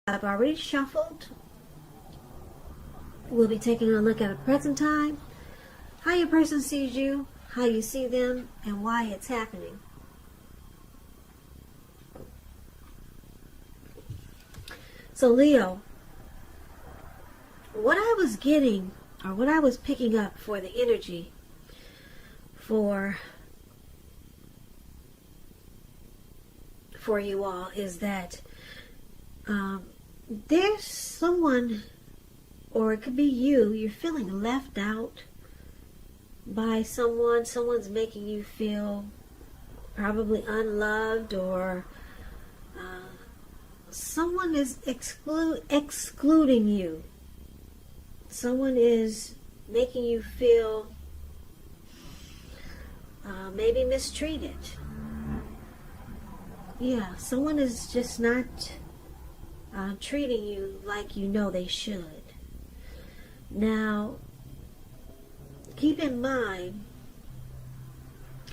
I've already shuffled. We'll be taking a look at the present time, how your person sees you, how you see them, and why it's happening. So Leo, what I was getting, or what I was picking up for the energy for you all is that there's someone, or it could be you're feeling left out by someone's making you feel probably unloved, or someone is excluding you. Someone is making you feel maybe mistreated. Yeah, someone is just not treating you like you know they should. Now, keep in mind,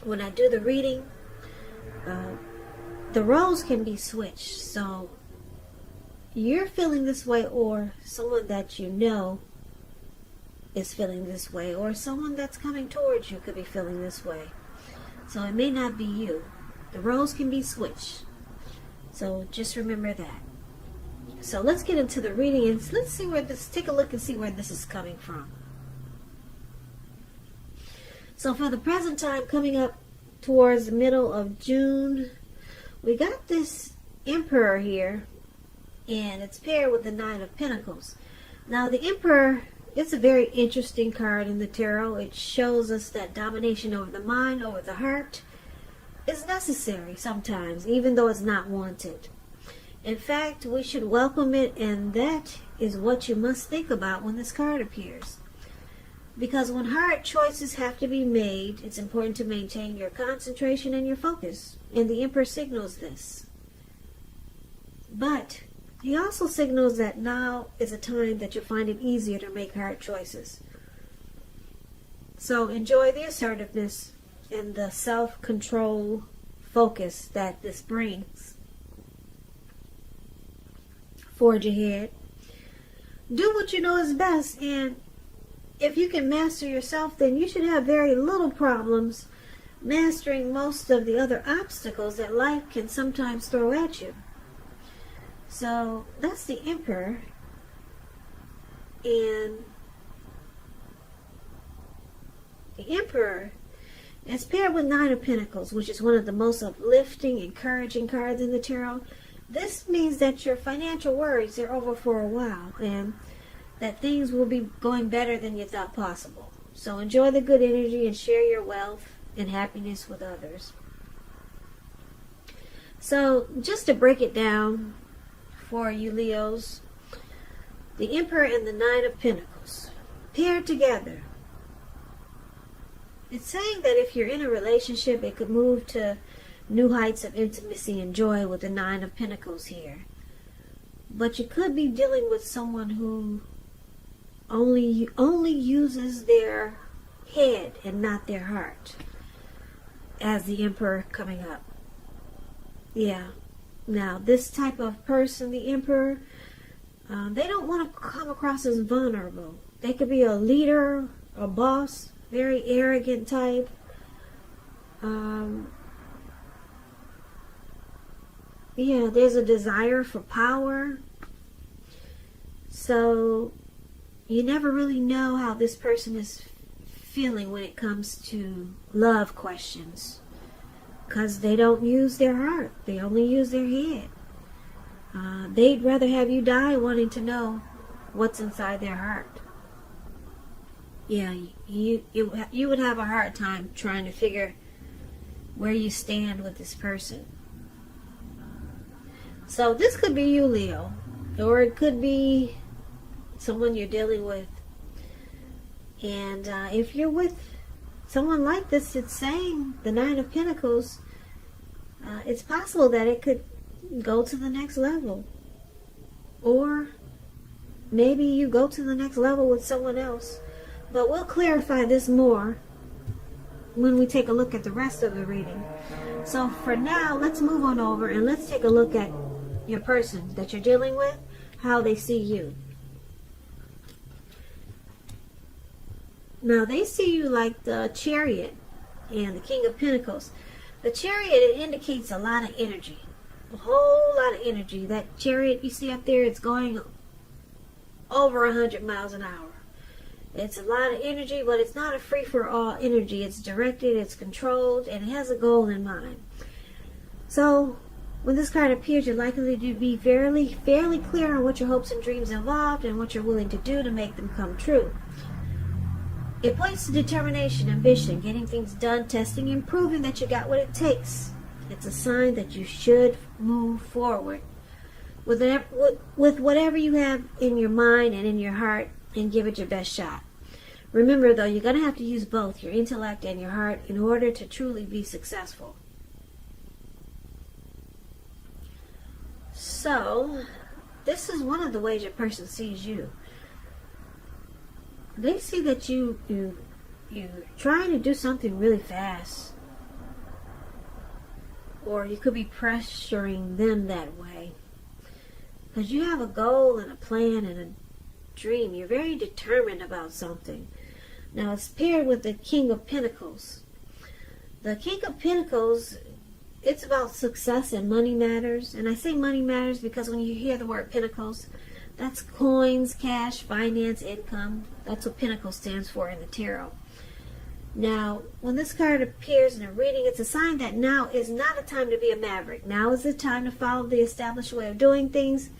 when I do the reading, the roles can be switched. So, you're feeling this way, or someone that you know is feeling this way, or someone that's coming towards you could be feeling this way. So, it may not be you. The roles can be switched. So, just remember that. So let's get into the reading and let's see take a look and see where this is coming from. So for the present time, coming up towards the middle of June, we got this Emperor here, and it's paired with the Nine of Pentacles. Now the Emperor, it's a very interesting card in the tarot. It shows us that domination over the mind, over the heart, is necessary sometimes, even though it's not wanted. In fact, we should welcome it, and that is what you must think about when this card appears. Because when hard choices have to be made, it's important to maintain your concentration and your focus. And the Emperor signals this. But he also signals that now is a time that you'll find it easier to make hard choices. So enjoy the assertiveness and the self-control focus that this brings. Forge ahead. Do what you know is best, and if you can master yourself, then you should have very little problems mastering most of the other obstacles that life can sometimes throw at you. So that's the Emperor, and the Emperor is paired with Nine of Pentacles, which is one of the most uplifting, encouraging cards in the tarot. This means that your financial worries are over for a while, and that things will be going better than you thought possible. So enjoy the good energy and share your wealth and happiness with others. So just to break it down for you Leos, the Emperor and the Nine of Pentacles paired together. It's saying that if you're in a relationship, it could move to new heights of intimacy and joy with the Nine of Pentacles here. But you could be dealing with someone who only uses their head and not their heart, as the Emperor coming up. Yeah. Now, this type of person, the Emperor, they don't want to come across as vulnerable. They could be a leader, a boss, very arrogant type. Yeah, there's a desire for power. So you never really know how this person is feeling when it comes to love questions, because they don't use their heart. They only use their head. They'd rather have you die wanting to know what's inside their heart. Yeah, you would have a hard time trying to figure where you stand with this person. So this could be you, Leo, or it could be someone you're dealing with. And if you're with someone like this, it's saying the Nine of Pentacles, it's possible that it could go to the next level. Or maybe you go to the next level with someone else. But we'll clarify this more when we take a look at the rest of the reading. So for now, let's move on over and let's take a look at your person that you're dealing with. how they see you. Now, they see you like the Chariot and the King of Pentacles. The Chariot, it indicates a lot of energy. A whole lot of energy. That Chariot you see up there, it's going over 100 miles an hour. It's a lot of energy, but it's not a free-for-all energy. It's directed, it's controlled, and it has a goal in mind. So, when this card appears, you're likely to be fairly clear on what your hopes and dreams involved and what you're willing to do to make them come true. It points to determination, ambition, getting things done, testing, and proving that you got what it takes. It's a sign that you should move forward with whatever you have in your mind and in your heart, and give it your best shot. Remember, though, you're going to have to use both your intellect and your heart in order to truly be successful. So, this is one of the ways your person sees you. They see that you're trying to do something really fast. Or you could be pressuring them that way. Because you have a goal and a plan and a dream. You're very determined about something. Now, it's paired with the King of Pentacles. The King of Pentacles, it's about success and money matters. And I say money matters because when you hear the word Pentacles, that's coins, cash, finance, income. That's what Pentacle stands for in the tarot. Now, when this card appears in a reading, it's a sign that now is not a time to be a maverick. Now is the time to follow the established way of doing things.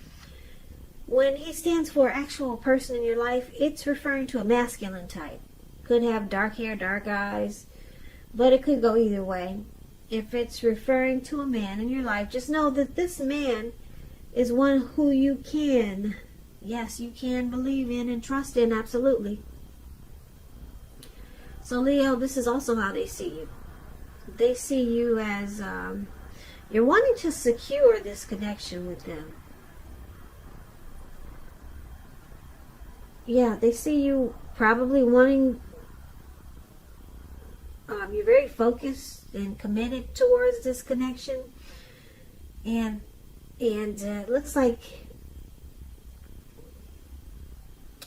When he stands for actual person in your life, it's referring to a masculine type. Could have dark hair, dark eyes, but it could go either way. If it's referring to a man in your life, just know that this man is one who you can, yes, you can believe in and trust in, absolutely. So, Leo, this is also how they see you. They see you as you're wanting to secure this connection with them. Yeah, they see you probably wanting, you're very focused and committed towards this connection. And it looks like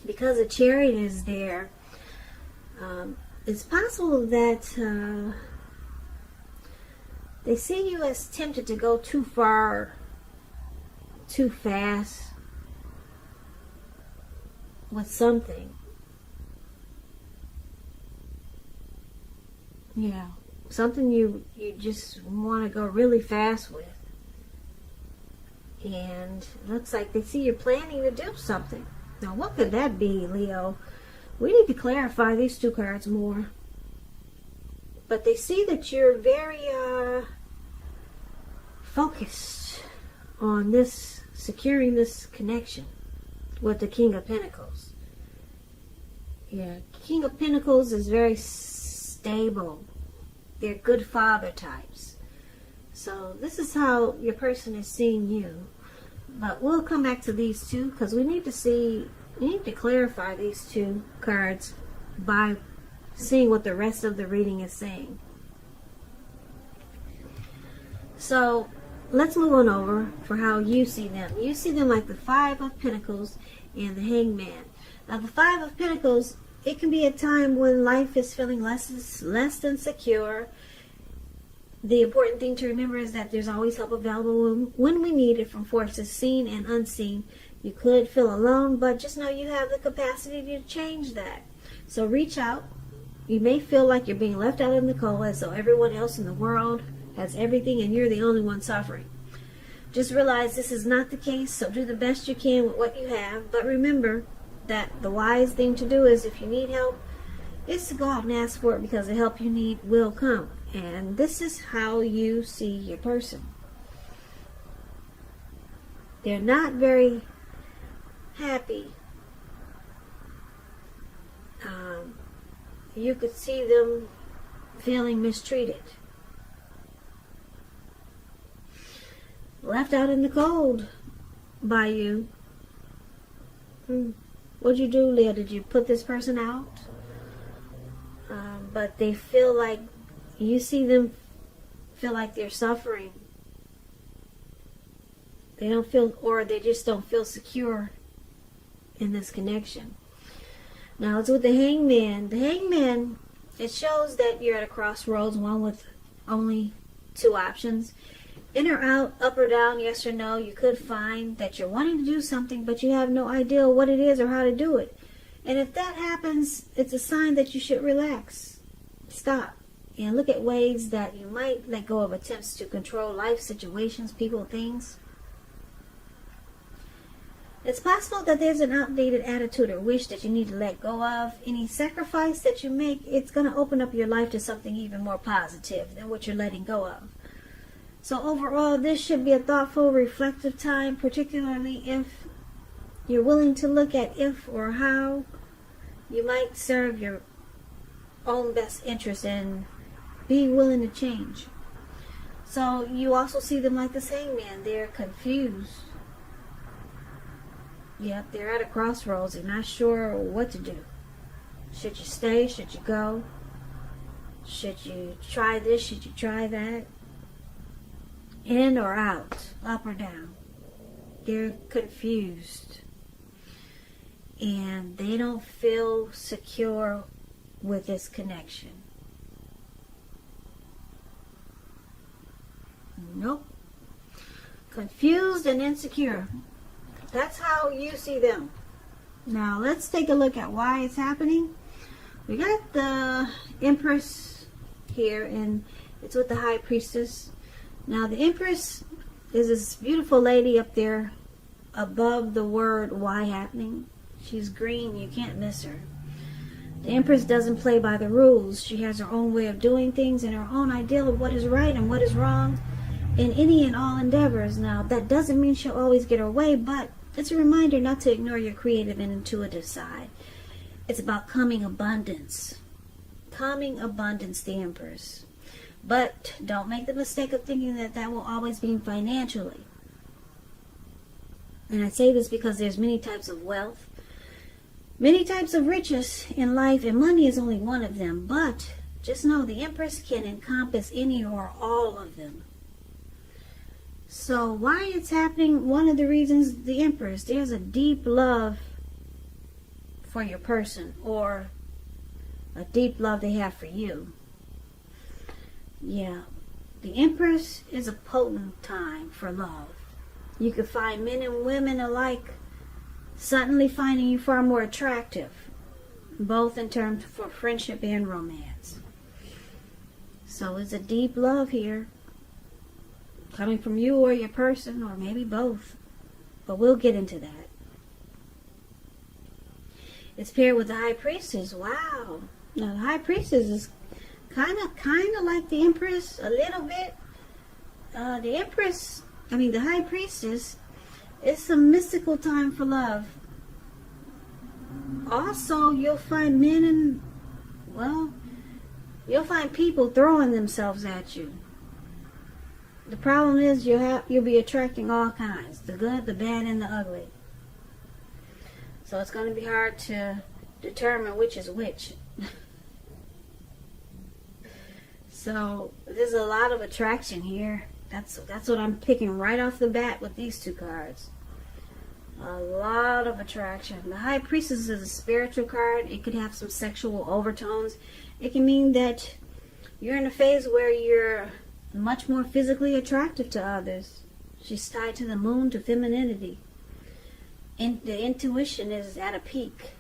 because the Chariot is there, it's possible that they see you as tempted to go too far, too fast with something. Yeah, something you just want to go really fast with. And it looks like they see you're planning to do something. Now, what could that be, Leo? We need to clarify these two cards more. But they see that you're very focused on this, securing this connection with the King of Pentacles. Yeah, King of Pentacles is very stable. They're good father types. So this is how your person is seeing you. But we'll come back to these two because we need to clarify these two cards by seeing what the rest of the reading is saying. So let's move on over for how you see them. You see them like the Five of Pentacles and the Hangman. Now, the Five of Pentacles, it can be a time when life is feeling less than secure. The important thing to remember is that there's always help available when we need it from forces seen and unseen. You could feel alone, but just know you have the capacity to change that. So reach out. You may feel like you're being left out in the cold as though everyone else in the world has everything and you're the only one suffering. Just realize this is not the case, so do the best you can with what you have. But remember that the wise thing to do is, if you need help, is to go out and ask for it, because the help you need will come. And this is how you see your person. They're not very happy. You could see them feeling mistreated. Left out in the cold by you. What'd you do, Leah? Did you put this person out? But they feel like, you see them feel like they're suffering. They don't feel, or they just don't feel secure in this connection. Now it's with the Hangman. The Hangman, it shows that you're at a crossroads, one with only two options. In or out, up or down, yes or no. You could find that you're wanting to do something, but you have no idea what it is or how to do it. And if that happens, it's a sign that you should relax. Stop. And look at ways that you might let go of attempts to control life situations, people, things. It's possible that there's an outdated attitude or wish that you need to let go of. Any sacrifice that you make, it's going to open up your life to something even more positive than what you're letting go of. So overall, this should be a thoughtful, reflective time, particularly if you're willing to look at if or how you might serve your own best interest and be willing to change. So you also see them like the Hangman. They're confused. Yep, they're at a crossroads. They're not sure what to do. Should you stay? Should you go? Should you try this? Should you try that? In or out? Up or down? They're confused. And they don't feel secure with this connection. Nope. Confused and insecure. That's how you see them. Now let's take a look at why it's happening. We got the Empress here, and it's with the High Priestess. Now the Empress is this beautiful lady up there above the word why happening. She's green. You can't miss her. The Empress doesn't play by the rules. She has her own way of doing things and her own ideal of what is right and what is wrong in any and all endeavors. Now, that doesn't mean she'll always get her way, but it's a reminder not to ignore your creative and intuitive side. It's about coming abundance. Coming abundance, the Empress. But don't make the mistake of thinking that that will always be financially. And I say this because there's many types of wealth, many types of riches in life, and money is only one of them. But just know the Empress can encompass any or all of them. So why it's happening, one of the reasons, the Empress, there's a deep love for your person, or a deep love they have for you. Yeah, the Empress is a potent time for love. You could find men and women alike suddenly finding you far more attractive, both in terms for friendship and romance. So it's a deep love here, coming from you or your person, or maybe both. But we'll get into that. It's paired with the High Priestess. Wow. Now the High Priestess is kind of like the Empress a little bit. The High Priestess is some mystical time for love. Also, you'll find you'll find people throwing themselves at you. The problem is you'll be attracting all kinds, the good, the bad, and the ugly. So it's going to be hard to determine which is which. So there's a lot of attraction here. That's what I'm picking right off the bat with these two cards. A lot of attraction. The High Priestess is a spiritual card. It could have some sexual overtones. It can mean that you're in a phase where you're much more physically attractive to others. She's tied to the moon, to femininity. And the intuition is at a peak.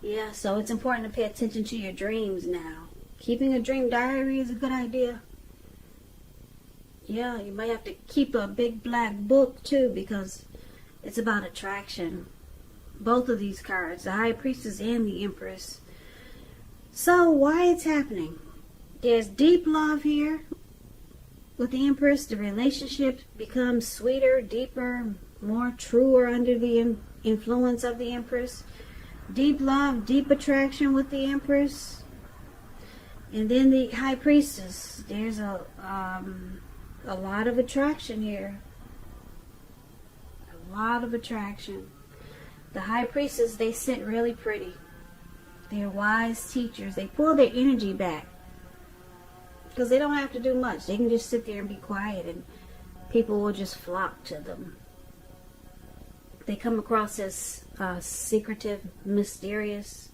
Yeah, so it's important to pay attention to your dreams now. Keeping a dream diary is a good idea. Yeah, you might have to keep a big black book too, because it's about attraction. Both of these cards, the High Priestess and the Empress. So why it's happening? There's deep love here with the Empress. The relationship becomes sweeter, deeper, more truer under the influence of the Empress. Deep love, deep attraction with the Empress. And then the High Priestess. There's a lot of attraction here. A lot of attraction. The High Priestess, they sit really pretty. They're wise teachers. They pull their energy back. Because they don't have to do much. They can just sit there and be quiet, and people will just flock to them. They come across as secretive, mysterious,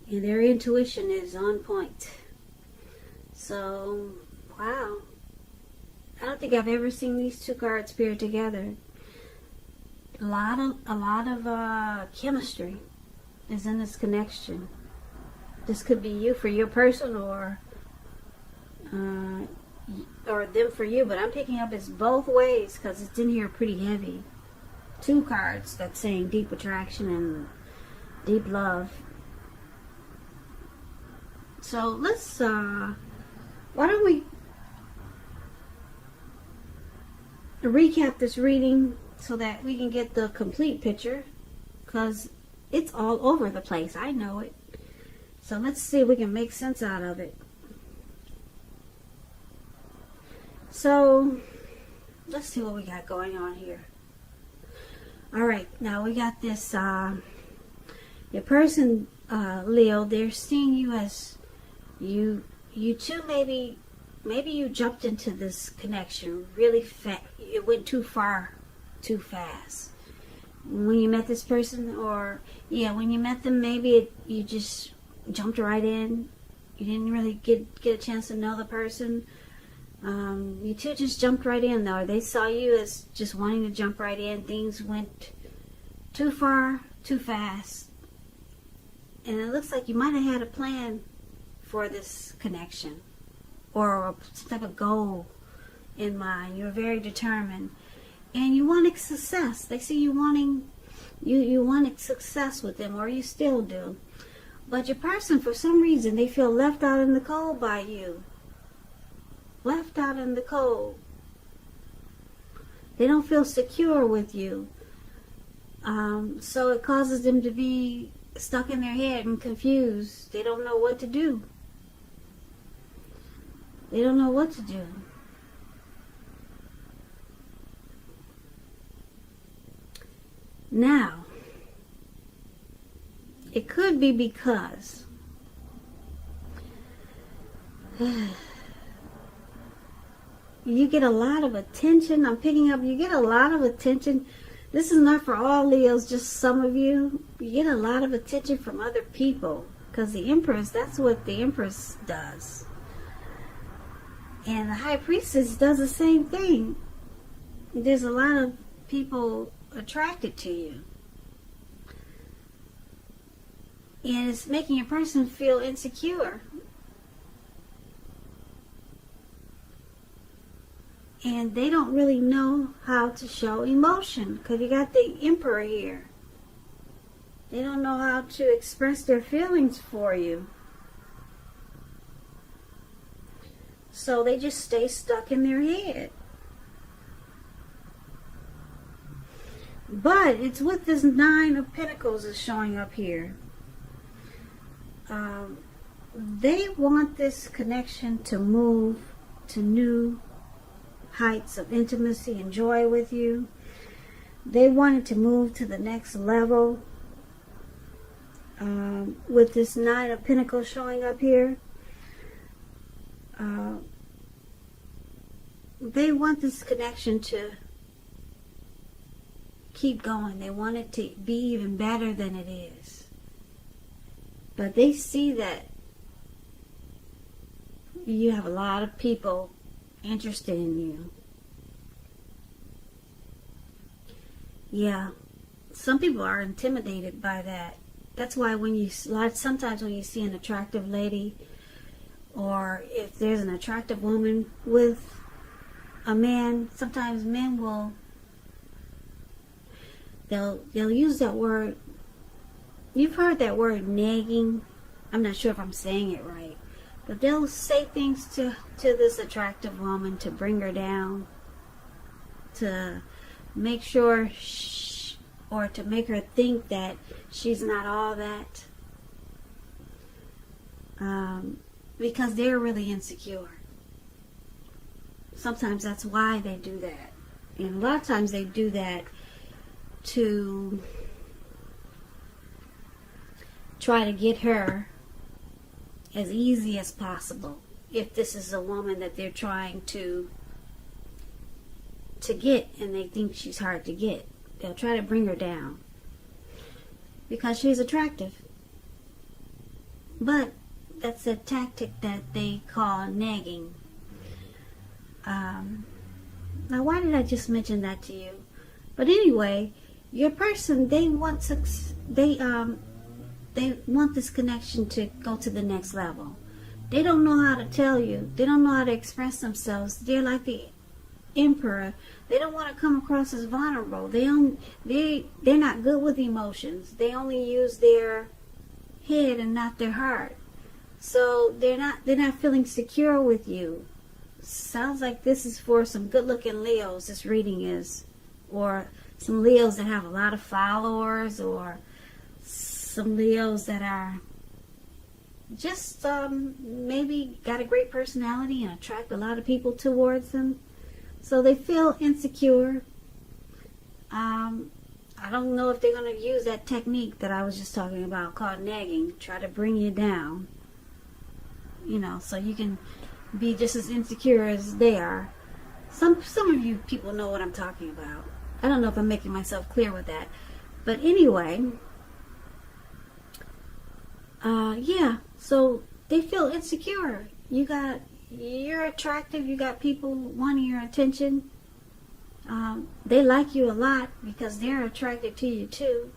and their intuition is on point. So, wow. I don't think I've ever seen these two cards paired together. A lot of chemistry is in this connection. This could be you for your person, or them for you, but I'm picking up it's both ways because it's in here pretty heavy. Two cards that's saying deep attraction and deep love. So let's why don't we recap this reading so that we can get the complete picture, because it's all over the place. I know it. So let's see if we can make sense out of it. So let's see what we got going on here. All right, now we got this your person, Leo, they're seeing you as you two, maybe you jumped into this connection really fast. It went too far too fast when you met this person, or when you met them, maybe you just jumped right in. You didn't really get a chance to know the person. You two just jumped right in, though. They saw you as just wanting to jump right in. Things went too far too fast, and it looks like you might have had a plan for this connection, or some type of goal in mind. You're very determined, and you wanted success. They see you wanting, you wanted success with them, or you still do. But your person, for some reason, they feel left out in the cold by you. Left out in the cold. They don't feel secure with you. So it causes them to be stuck in their head and confused. They don't know what to do. They don't know what to do. Now, it could be because you get a lot of attention. I'm picking up, you get a lot of attention. This is not for all Leos, just some of you. You get a lot of attention from other people, because the Empress, that's what the Empress does. And the High Priestess does the same thing. There's a lot of people attracted to you. And it's making a person feel insecure. And they don't really know how to show emotion, because you got the Emperor here. They don't know how to express their feelings for you. So they just stay stuck in their head. But it's with this Nine of Pentacles is showing up here. They want this connection to move to new heights of intimacy and joy with you. They wanted to move to the next level. With this Nine of Pentacles showing up here, they want this connection to keep going. They want it to be even better than it is. But they see that you have a lot of people interested in you. Yeah, some people are intimidated by that. That's why sometimes when you see an attractive lady, or if there's an attractive woman with a man, sometimes men they'll use that word. You've heard that word, nagging. I'm not sure if I'm saying it right, but they'll say things to this attractive woman to bring her down, to make sure or to make her think that she's not all that, because they're really insecure. Sometimes that's why they do that, and a lot of times they do that to try to get her as easy as possible, if this is a woman that they're trying to get and they think she's hard to get. They'll try to bring her down because she's attractive. But that's a tactic that they call nagging. Now, why did I just mention that to you? But anyway, your person, they want this connection to go to the next level. They don't know how to tell you. They don't know how to express themselves. They're like the Emperor. They don't want to come across as vulnerable. They're not good with emotions. They only use their head and not their heart. So they're not feeling secure with you. Sounds like this is for some good-looking Leos. This reading is, or some Leos that have a lot of followers, or some Leos that are just maybe got a great personality and attract a lot of people towards them. So they feel insecure. I don't know if they're going to use that technique that I was just talking about called nagging, try to bring you down, you know, so you can be just as insecure as they are. Some of you people know what I'm talking about. I don't know if I'm making myself clear with that. But anyway, yeah, so they feel insecure. You're attractive. You got people wanting your attention. They like you a lot because they're attracted to you too.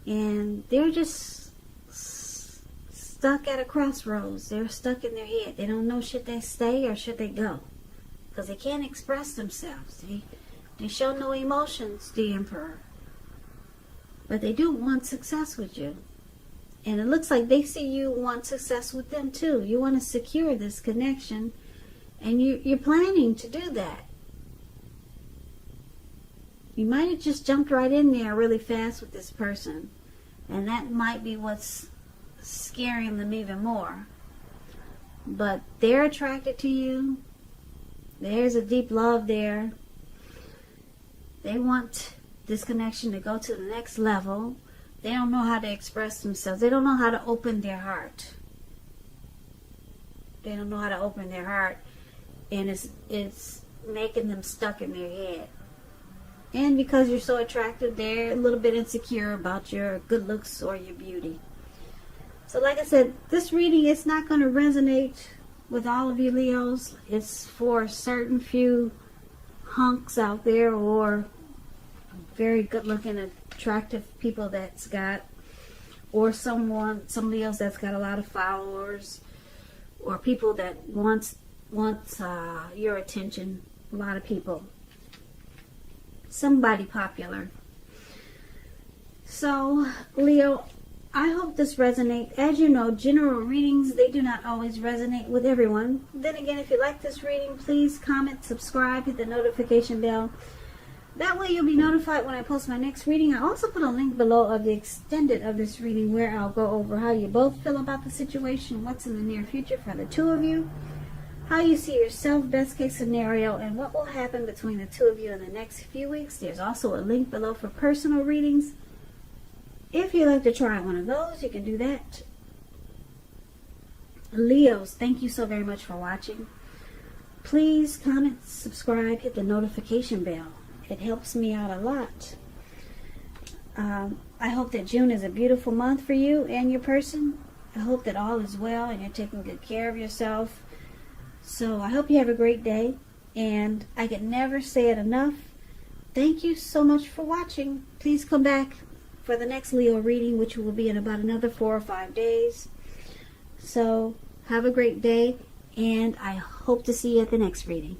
And they're just stuck at a crossroads. They're stuck in their head. They don't know should they stay or should they go. Because they can't express themselves. They show no emotions, the Emperor. But they do want success with you. And it looks like they see you want success with them too. You want to secure this connection. And you're planning to do that. You might have just jumped right in there really fast with this person. And that might be what's scaring them even more. But they're attracted to you. There's a deep love there. They want this connection to go to the next level. They don't know how to express themselves. They don't know how to open their heart. They don't know how to open their heart. And it's making them stuck in their head. And because you're so attractive, they're a little bit insecure about your good looks or your beauty. So like I said, this reading is not going to resonate with all of you Leos. It's for certain few hunks out there or very good looking, attractive people that's got, or some Leos that's got a lot of followers, or people that wants your attention. A lot of people. Somebody popular. So, Leo, I hope this resonates. As you know, general readings, they do not always resonate with everyone. Then again, if you like this reading, please comment, subscribe, hit the notification bell. That way you'll be notified when I post my next reading. I also put a link below of the extended of this reading where I'll go over how you both feel about the situation, what's in the near future for the two of you, how you see yourself, best case scenario, and what will happen between the two of you in the next few weeks. There's also a link below for personal readings. If you'd like to try one of those, you can do that. Leos, thank you so very much for watching. Please comment, subscribe, hit the notification bell. It helps me out a lot. I hope that June is a beautiful month for you and your person. I hope that all is well and you're taking good care of yourself. So I hope you have a great day. And I can never say it enough. Thank you so much for watching. Please come back for the next Leo reading, which will be in about another 4 or 5 days. So have a great day. And I hope to see you at the next reading.